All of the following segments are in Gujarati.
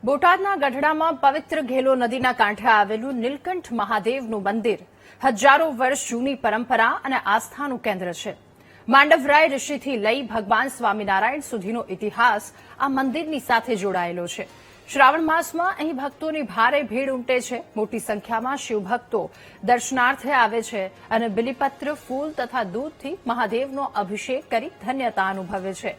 બોટાદના ગઢડામાં પવિત્ર ઘેલો નદીના કાંઠે આવેલું નીલકંઠ મહાદેવનું મંદિર હજારો વર્ષ જૂની પરંપરા અને આસ્થાનું કેન્દ્ર છે. માંડવરાય ઋષિથી લઈ ભગવાન સ્વામિનારાયણ સુધીનો ઇતિહાસ આ મંદિરની સાથે જોડાયેલો છે. શ્રાવણ માસમાં અહીં ભક્તોની ભારે ભીડ ઉમટે છે. મોટી સંખ્યામાં શિવભક્તો દર્શનાર્થે આવે છે અને બિલીપત્ર, ફૂલ તથા દૂધથી મહાદેવનો અભિષેક કરી ધન્યતા અનુભવે છે.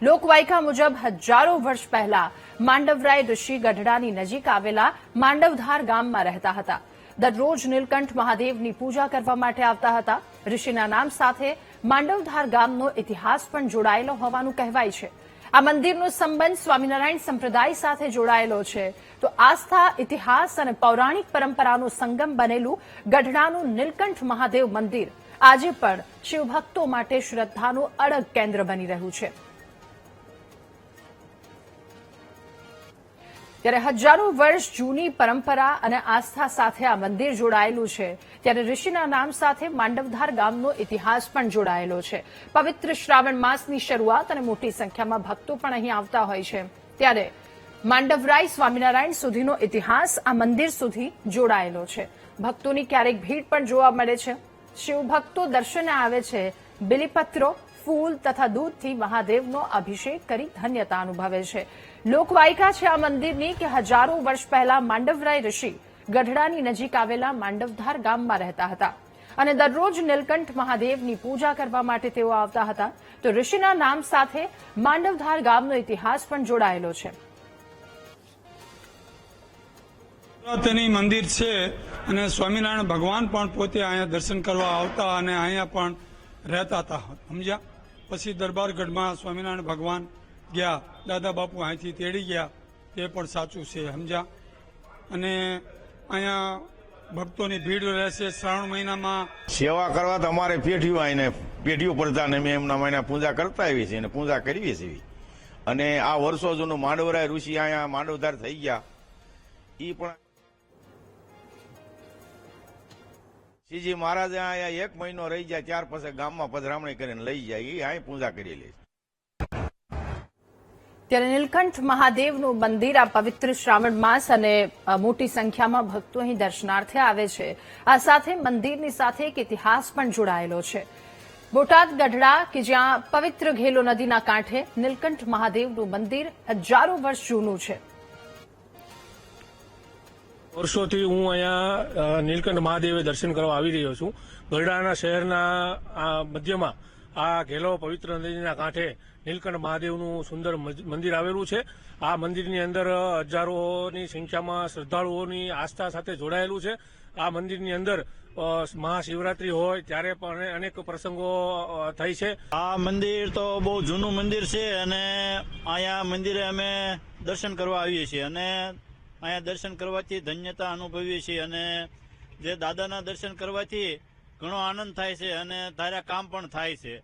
લોકવાયકા મુજબ હજારો વર્ષ પહેલા માંડવરાય ઋષિ ગઢડાની નજીક આવેલા માંડવધાર ગામમાં રહેતા હતા. દરરોજ નીલકંઠ મહાદેવની પૂજા કરવા માટે આવતા હતા. ઋષિના નામ સાથે માંડવધાર ગામનો ઇતિહાસ પણ જોડાયેલો હોવાનું કહેવાય છે. આ મંદિરનો સંબંધ સ્વામિનારાયણ સંપ્રદાય સાથે જોડાયેલો છે. તો આસ્થા, ઇતિહાસ અને પૌરાણિક પરંપરાનો સંગમ બનેલું ગઢડાનું નીલકંઠ મહાદેવ મંદિર આજે પણ શિવભક્તો માટે શ્રદ્ધાનું અડગ કેન્દ્ર બની રહ્યું છે. ત્યારે હજારો વર્ષ જૂની પરંપરા અને આસ્થા સાથે આ મંદિર જોડાયેલું છે. ત્યારે ઋષિના નામ સાથે માંડવધાર ગામનો ઇતિહાસ પણ જોડાયેલો છે. પવિત્ર શ્રાવણ માસની શરૂઆત અને મોટી સંખ્યામાં ભક્તો પણ અહીં આવતા હોય છે. ત્યારે માંડવરાય સ્વામિનારાયણ સુધીનો ઇતિહાસ આ મંદિર સુધી જોડાયેલો છે. ભક્તોની ક્યારેક ભીડ પણ જોવા મળે છે. શિવભક્તો દર્શને આવે છે. બિલીપત્રો, ફૂલ તથા દૂધથી મહાદેવનો અભિષેક કરી ધન્યતા અનુભવે છે. લોકવાયકા છે આ મંદિરની કે હજારો વર્ષ પહેલા માંડવરાય ઋષિ ગઢડાની નજીક આવેલા માંડવધાર ગામમાં રહેતા હતા અને દરરોજ નીલકંઠ મહાદેવની પૂજા કરવા માટે તેઓ આવતા હતા. તો ઋષિના નામ સાથે માંડવધાર ગામનો ઇતિહાસ પણ જોડાયેલો છે. પુરાતની મંદિર છે અને સ્વામિનારાયણ ભગવાન પણ પોતે અહીંયા દર્શન કરવા આવતા અને અહીંયા પણ રહેતા હતા. સમજ્યા? પછી દરબારગઢમાં સ્વામિનારાયણ ભગવાન ગયા, દાદા બાપુ અહીંથી તેડી ગયા, તે પણ સાચું છે. સમજ્યા? અને અહીંયા ભક્તોની ભીડ રહેશે. શ્રાવણ મહિનામાં સેવા કરવા તો અમારે પેઢીઓ આવીને પેઢીઓ પડતા ને અમે એમના મહિના પૂજા કરતા આવીએ છીએ અને પૂજા કરીએ છીએ. અને આ વર્ષો જૂનું માંડવરાય ઋષિ અહીંયા માંડવધાર થઈ ગયા. એ પણ શ્રીજી મહારાજે અહીંયા 1 મહિનો રહી જાય ત્યાર પછી ગામમાં પધરામણી કરીને લઈ જાય. એ અહીં પૂજા કરી લે. ત્યારે નીલકંઠ મહાદેવનું મંદિર આ પવિત્ર શ્રાવણ માસ અને મોટી સંખ્યામાં ભક્તો અહીં દર્શનાર્થે આવે છે. આ સાથે મંદિરની સાથે એક ઇતિહાસ પણ જોડાયેલો છે. બોટાદ ગઢડા કે જ્યાં પવિત્ર ઘેલો નદીના કાંઠે નીલકંઠ મહાદેવનું મંદિર હજારો વર્ષ જૂનું છે. વર્ષોથી હું અહીંયા નીલકંઠ મહાદેવે દર્શન કરવા આવી રહ્યો છું. ગઢડાના શહેરના મધ્યમાં આ ઘેલો પવિત્ર નદીના કાંઠે નીલકંઠ મહાદેવનું સુંદર મંદિર આવેલું છે. આ મંદિરની અંદર હજારોની સંખ્યામાં શ્રદ્ધાળુઓની આસ્થા સાથે જોડાયેલું છે. આ મંદિરની અંદર મહાશિવરાત્રી હોય ત્યારે પણ અનેક પ્રસંગો થાય છે. આ મંદિર તો બહુ જૂનું મંદિર છે અને અહીંયા મંદિરે અમે દર્શન કરવા આવીએ છીએ અને અહીંયા દર્શન કરવાથી ધન્યતા અનુભવીએ છીએ અને જે દાદાના દર્શન કરવાથી ઘણો આનંદ થાય છે અને ધાર્યા કામ પણ થાય છે.